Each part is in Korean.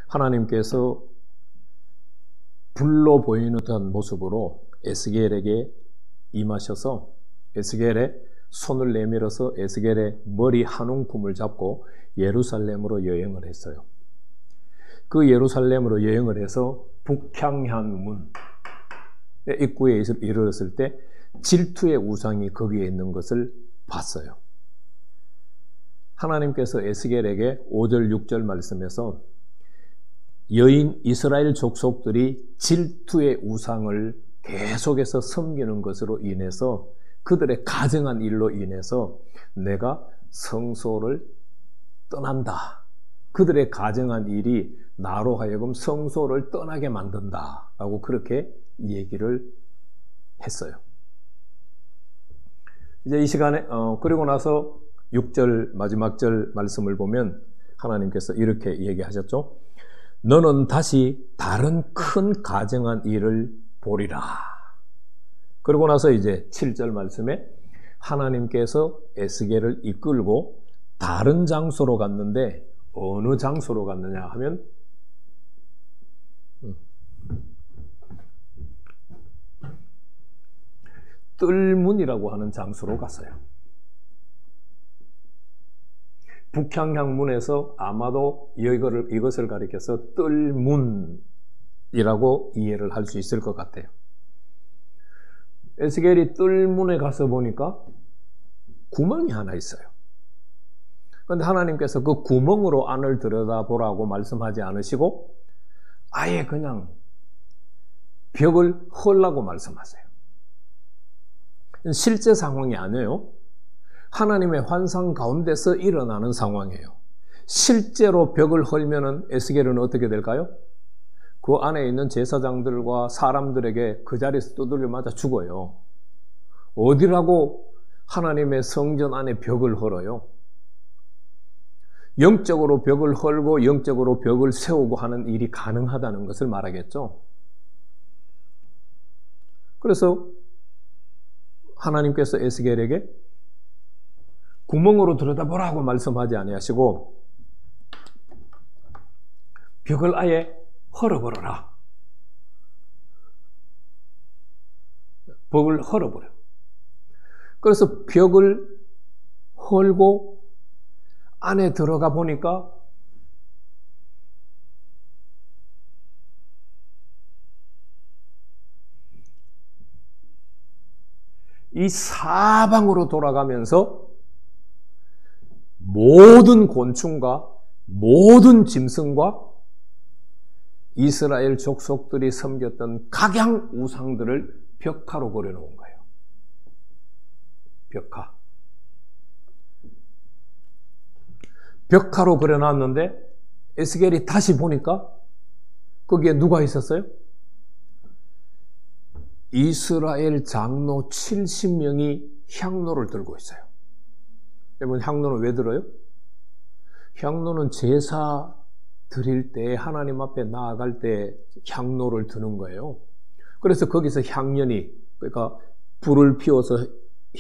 하나님께서 불로 보이는 듯한 모습으로 에스겔에게 임하셔서 에스겔의 손을 내밀어서 에스겔의 머리 한 움큼을 잡고 예루살렘으로 여행을 했어요. 그 예루살렘으로 여행을 해서 북향한 문 입구에 이르렀을 때 질투의 우상이 거기에 있는 것을 봤어요. 하나님께서 에스겔에게 5절 6절 말씀에서 여인 이스라엘 족속들이 질투의 우상을 계속해서 섬기는 것으로 인해서 그들의 가증한 일로 인해서 내가 성소를 떠난다. 그들의 가증한 일이 나로 하여금 성소를 떠나게 만든다. 라고 그렇게 얘기를 했어요. 이제 이 시간에 그리고 나서 6절 마지막 절 말씀을 보면 하나님께서 이렇게 얘기하셨죠. 너는 다시 다른 큰 가증한 일을 보리라. 그러고 나서 이제 7절 말씀에 하나님께서 에스겔을 이끌고 다른 장소로 갔는데 어느 장소로 갔느냐 하면 뜰문이라고 하는 장소로 갔어요. 북향향문에서 아마도 이것을 가리켜서 뜰문이라고 이해를 할 수 있을 것 같아요. 에스겔이 뜰문에 가서 보니까 구멍이 하나 있어요. 그런데 하나님께서 그 구멍으로 안을 들여다보라고 말씀하지 않으시고 아예 그냥 벽을 헐라고 말씀하세요. 실제 상황이 아니에요. 하나님의 환상 가운데서 일어나는 상황이에요. 실제로 벽을 헐면은 에스겔은 어떻게 될까요? 그 안에 있는 제사장들과 사람들에게 그 자리에서 두들겨 맞아 죽어요. 어디라고 하나님의 성전 안에 벽을 헐어요? 영적으로 벽을 헐고 영적으로 벽을 세우고 하는 일이 가능하다는 것을 말하겠죠. 그래서 하나님께서 에스겔에게 구멍으로 들여다보라고 말씀하지 아니하시고 벽을 아예 헐어버려라. 벽을 헐어버려. 그래서 벽을 헐고 안에 들어가 보니까 이 사방으로 돌아가면서 모든 곤충과 모든 짐승과 이스라엘 족속들이 섬겼던 각양 우상들을 벽화로 그려놓은 거예요. 벽화. 벽화로 그려놨는데 에스겔이 다시 보니까 거기에 누가 있었어요? 이스라엘 장로 70명이 향로를 들고 있어요. 여러분 향로는 왜 들어요? 향로는 제사 드릴 때 하나님 앞에 나아갈 때 향로를 드는 거예요. 그래서 거기서 향연이 그러니까 불을 피워서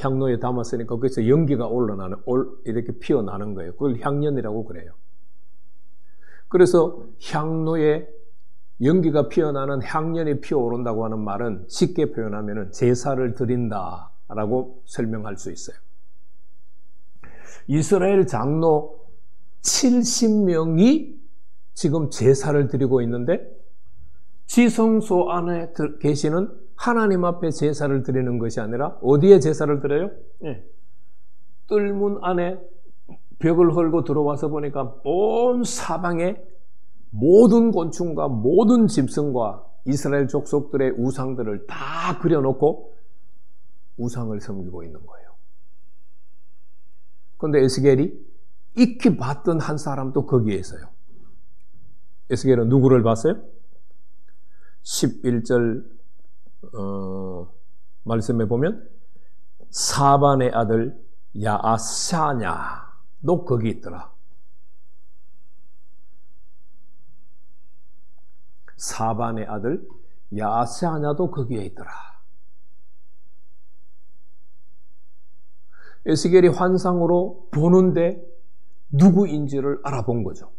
향로에 담았으니까 거기서 연기가 올라나는 이렇게 피어나는 거예요. 그걸 향연이라고 그래요. 그래서 향로에 연기가 피어나는 향연이 피어오른다고 하는 말은 쉽게 표현하면 제사를 드린다라고 설명할 수 있어요. 이스라엘 장로 70명이 지금 제사를 드리고 있는데 지성소 안에 계시는 하나님 앞에 제사를 드리는 것이 아니라 어디에 제사를 드려요? 네. 뜰문 안에 벽을 헐고 들어와서 보니까 온 사방에 모든 곤충과 모든 짐승과 이스라엘 족속들의 우상들을 다 그려놓고 우상을 섬기고 있는 거예요. 그런데 에스겔이 익히 봤던 한 사람도 거기에 있어요. 에스겔은 누구를 봤어요? 11절 말씀에 보면 사반의 아들 야아샤냐도 거기 있더라. 사반의 아들 야아샤냐도 거기에 있더라. 에스겔이 환상으로 보는데 누구인지를 알아본 거죠.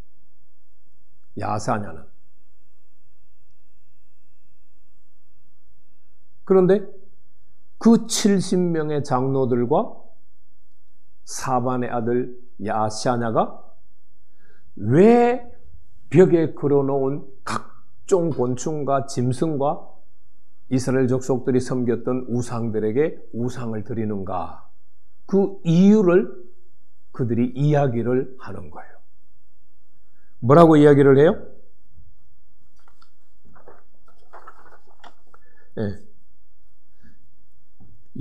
야사냐는. 그런데 그 70명의 장로들과 사반의 아들 야샤냐가 왜 벽에 그려놓은 각종 곤충과 짐승과 이스라엘 족속들이 섬겼던 우상들에게 우상을 드리는가? 그 이유를 그들이 이야기를 하는 거예요. 뭐라고 이야기를 해요? 네.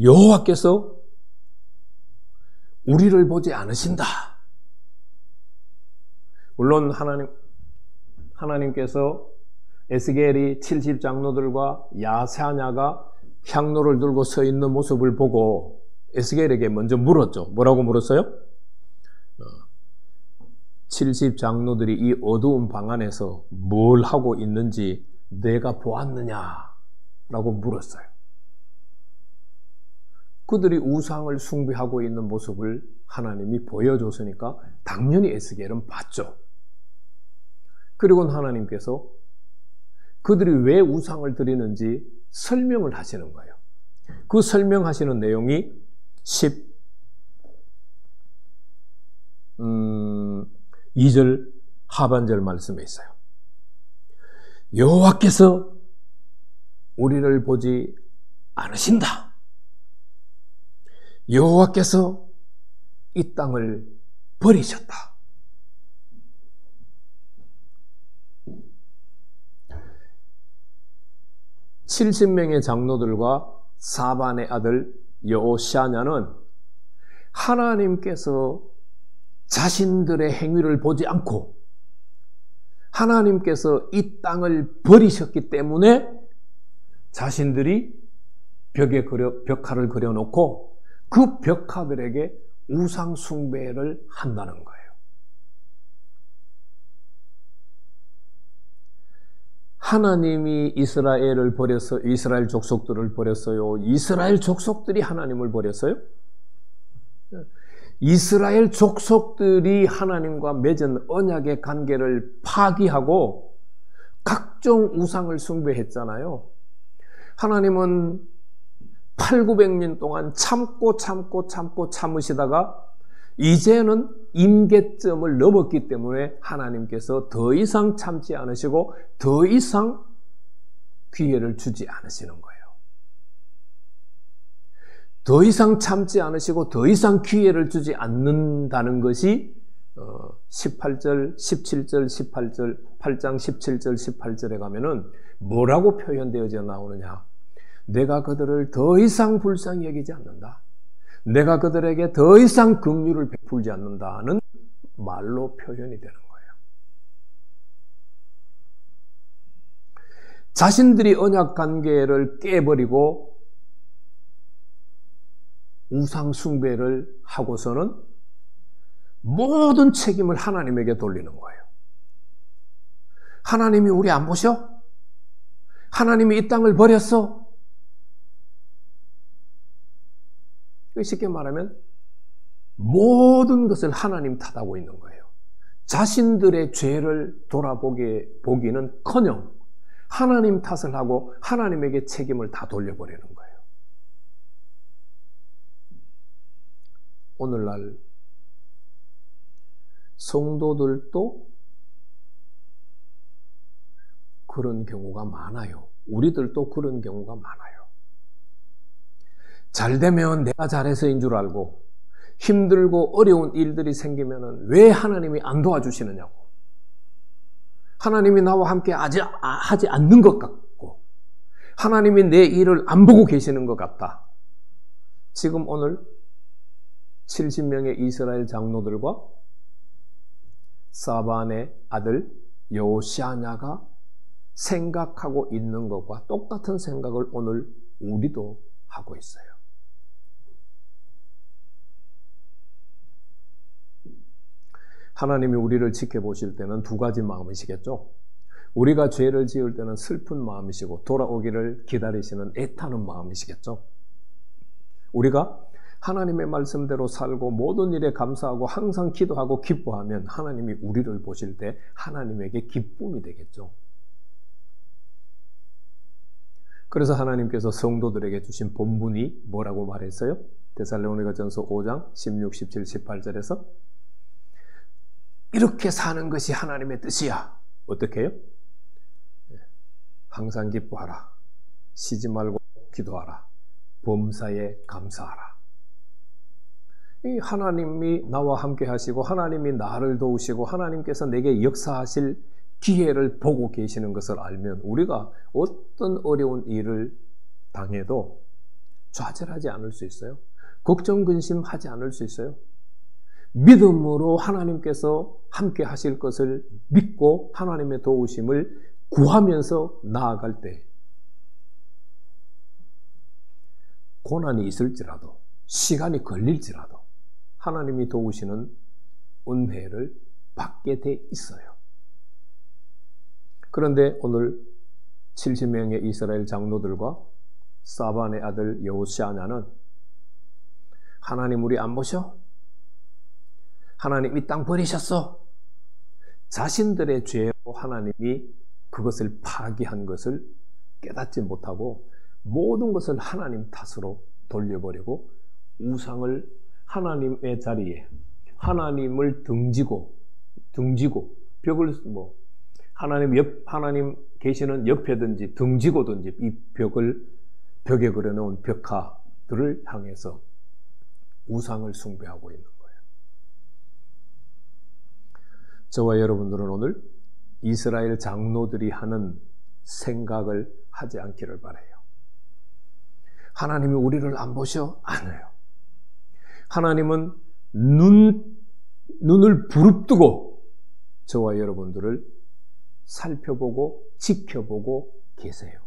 여호와께서 우리를 보지 않으신다. 물론 하나님께서 에스겔이 70장로들과 야사냐가 향로를 들고 서 있는 모습을 보고 에스겔에게 먼저 물었죠. 뭐라고 물었어요? 70장로들이 이 어두운 방 안에서 뭘 하고 있는지 내가 보았느냐라고 물었어요. 그들이 우상을 숭배하고 있는 모습을 하나님이 보여줬으니까 당연히 에스겔은 봤죠. 그리고 하나님께서 그들이 왜 우상을 드리는지 설명을 하시는 거예요. 그 설명하시는 내용이 12절 하반절 말씀에 있어요. 여호와께서 우리를 보지 않으신다. 여호와께서 이 땅을 버리셨다. (70명의) 장로들과 사반의 아들 여호샤냐는 하나님께서 자신들의 행위를 보지 않고 하나님께서 이 땅을 버리셨기 때문에 자신들이 벽화를 그려놓고 그 벽화들에게 우상 숭배를 한다는 거예요. 하나님이 이스라엘 족속들을 버렸어요? 이스라엘 족속들이 하나님을 버렸어요? 이스라엘 족속들이 하나님과 맺은 언약의 관계를 파기하고 각종 우상을 숭배했잖아요. 하나님은 800~900년 동안 참으시다가 이제는 임계점을 넘었기 때문에 하나님께서 더 이상 참지 않으시고 더 이상 기회를 주지 않으시는 거예요. 더 이상 참지 않으시고 더 이상 기회를 주지 않는다는 것이 18절, 17절, 18절, 8장 17절, 18절에 가면은 뭐라고 표현되어져 나오느냐? 내가 그들을 더 이상 불쌍히 여기지 않는다. 내가 그들에게 더 이상 긍휼을 베풀지 않는다는 말로 표현이 되는 거예요. 자신들이 언약 관계를 깨버리고 우상 숭배를 하고서는 모든 책임을 하나님에게 돌리는 거예요. 하나님이 우리 안 보셔? 하나님이 이 땅을 버렸어? 쉽게 말하면 모든 것을 하나님 탓하고 있는 거예요. 자신들의 죄를 돌아보기는커녕 하나님 탓을 하고 하나님에게 책임을 다 돌려버리는 거예요. 오늘날 성도들도 그런 경우가 많아요. 우리들도 그런 경우가 많아요. 잘 되면 내가 잘해서인 줄 알고 힘들고 어려운 일들이 생기면 왜 하나님이 안 도와주시느냐고, 하나님이 나와 함께 하지 않는 것 같고 하나님이 내 일을 안 보고 계시는 것 같다. 지금 오늘 70명의 이스라엘 장로들과 사반의 아들 여호샤냐가 생각하고 있는 것과 똑같은 생각을 오늘 우리도 하고 있어요. 하나님이 우리를 지켜보실 때는 두 가지 마음이시겠죠. 우리가 죄를 지을 때는 슬픈 마음이시고 돌아오기를 기다리시는 애타는 마음이시겠죠. 우리가 하나님의 말씀대로 살고 모든 일에 감사하고 항상 기도하고 기뻐하면 하나님이 우리를 보실 때 하나님에게 기쁨이 되겠죠. 그래서 하나님께서 성도들에게 주신 본분이 뭐라고 말했어요? 데살로니가전서 5장 16, 17, 18절에서 이렇게 사는 것이 하나님의 뜻이야. 어떻게 해요? 항상 기뻐하라. 쉬지 말고 기도하라. 범사에 감사하라. 이 하나님이 나와 함께 하시고 하나님이 나를 도우시고 하나님께서 내게 역사하실 기회를 보고 계시는 것을 알면 우리가 어떤 어려운 일을 당해도 좌절하지 않을 수 있어요. 걱정 근심하지 않을 수 있어요. 믿음으로 하나님께서 함께 하실 것을 믿고 하나님의 도우심을 구하면서 나아갈 때 고난이 있을지라도 시간이 걸릴지라도 하나님이 도우시는 은혜를 받게 돼 있어요. 그런데 오늘 70명의 이스라엘 장로들과 사반의 아들 여호시아냐는 하나님 우리 안 보셔? 하나님 이 땅 버리셨어? 자신들의 죄로 하나님이 그것을 파기한 것을 깨닫지 못하고 모든 것을 하나님 탓으로 돌려버리고 우상을 하나님의 자리에 하나님을 등지고 벽을 하나님 계시는 옆에든지 등지고든지 이 벽에 그려놓은 벽화들을 향해서 우상을 숭배하고 있는 거예요. 저와 여러분들은 오늘 이스라엘 장로들이 하는 생각을 하지 않기를 바라요. 하나님이 우리를 안 보셔? 않아요. 하나님은 눈을 부릅뜨고 저와 여러분들을 살펴보고 지켜보고 계세요.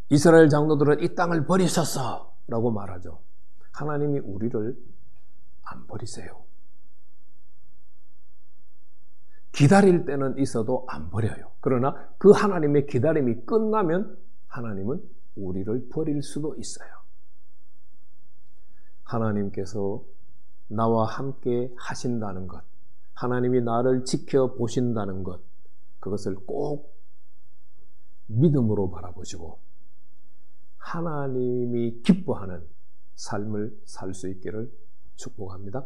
이스라엘 장로들은 이 땅을 버리셨어 라고 말하죠. 하나님이 우리를 안 버리세요. 기다릴 때는 있어도 안 버려요. 그러나 그 하나님의 기다림이 끝나면 하나님은 우리를 버릴 수도 있어요. 하나님께서 나와 함께 하신다는 것, 하나님이 나를 지켜보신다는 것, 그것을 꼭 믿음으로 바라보시고 하나님이 기뻐하는 삶을 살 수 있기를 축복합니다.